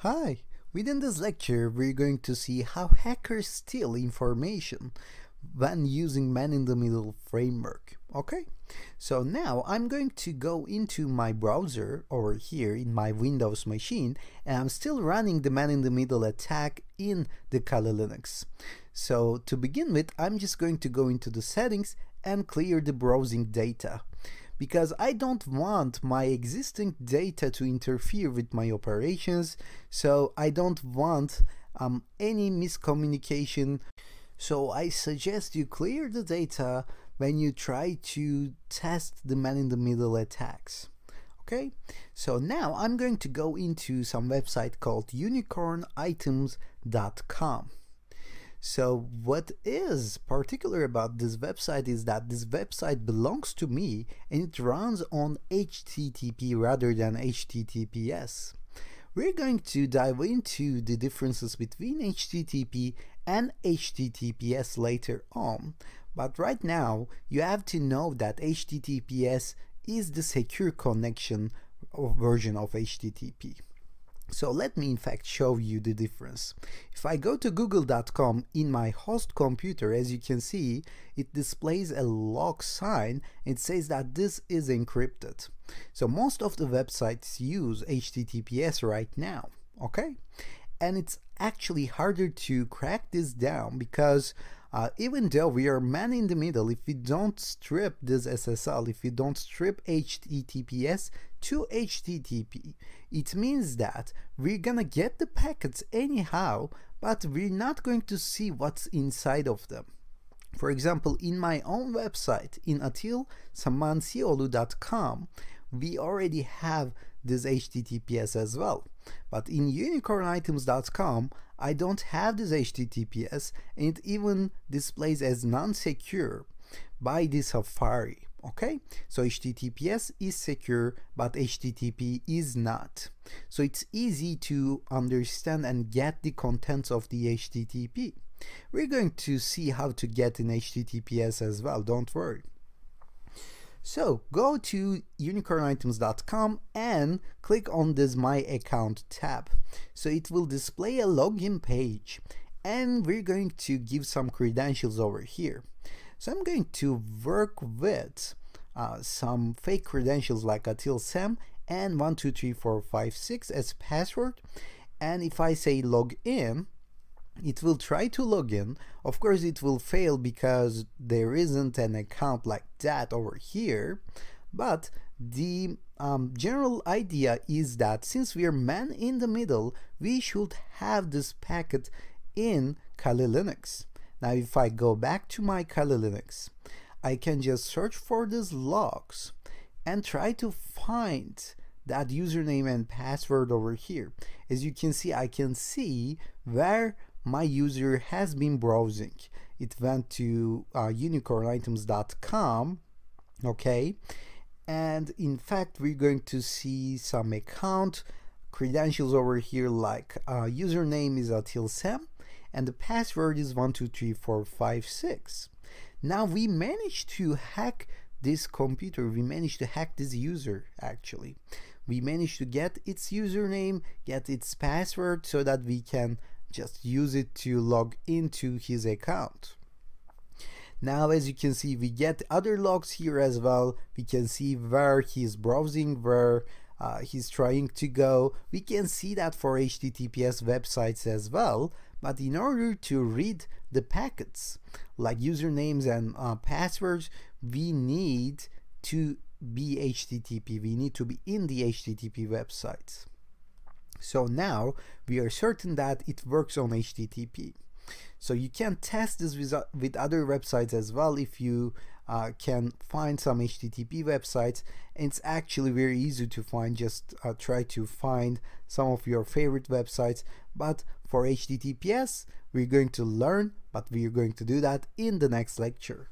Hi! Within this lecture, we're going to see how hackers steal information when using man-in-the-middle framework. Okay, so now I'm going to go into my browser over here in my Windows machine, and I'm still running the man-in-the-middle attack in the Kali Linux. So to begin with, I'm just going to go into the settings and clear the browsing data, because I don't want my existing data to interfere with my operations, so I don't want any miscommunication. So I suggest you clear the data when you try to test the man-in-the-middle attacks. Okay, so now I'm going to go into some website called unicornitems.com. So what is particular about this website is that this website belongs to me and it runs on HTTP rather than HTTPS. We're going to dive into the differences between HTTP and HTTPS later on, but right now you have to know that HTTPS is the secure connection version of HTTP. So let me in fact show you the difference. If I go to google.com in my host computer, as you can see, it displays a log sign. It says that this is encrypted. So most of the websites use HTTPS right now, okay? And it's actually harder to crack this down because even though we are man in the middle, if we don't strip this SSL, if we don't strip HTTPS to HTTP, it means that we're gonna get the packets anyhow, but we're not going to see what's inside of them. For example, in my own website, in atilsamansiolu.com, we already have this HTTPS as well. But in unicornitems.com, I don't have this HTTPS, and it even displays as non-secure by the Safari. Okay, so HTTPS is secure, but HTTP is not. So it's easy to understand and get the contents of the HTTP. We're going to see how to get in HTTPS as well, don't worry. So go to unicornitems.com and click on this My Account tab. So it will display a login page, and we're going to give some credentials over here. So I'm going to work with some fake credentials like atilsam and 123456 as password. And if I say log in, it will try to log in. Of course it will fail because there isn't an account like that over here, but the general idea is that since we are man in the middle, we should have this packet in Kali Linux. Now if I go back to my Kali Linux, I can just search for these logs and try to find that username and password over here. As you can see, I can see where my user has been browsing. It went to unicornitems.com, okay, and in fact we're going to see some account credentials over here, like username is atilsam and the password is 123456. Now we managed to hack this computer, we managed to hack this user actually. We managed to get its username, get its password, so that we can just use it to log into his account. Now as you can see, we get other logs here as well. We can see where he's browsing, where he's trying to go. We can see that for HTTPS websites as well, but in order to read the packets like usernames and passwords, we need to be HTTP. We need to be in the HTTP websites. So now we are certain that it works on HTTP. So you can test this with other websites as well. If you can find some HTTP websites, it's actually very easy to find. Just try to find some of your favorite websites. But for HTTPS, we're going to learn, but we're going to do that in the next lecture.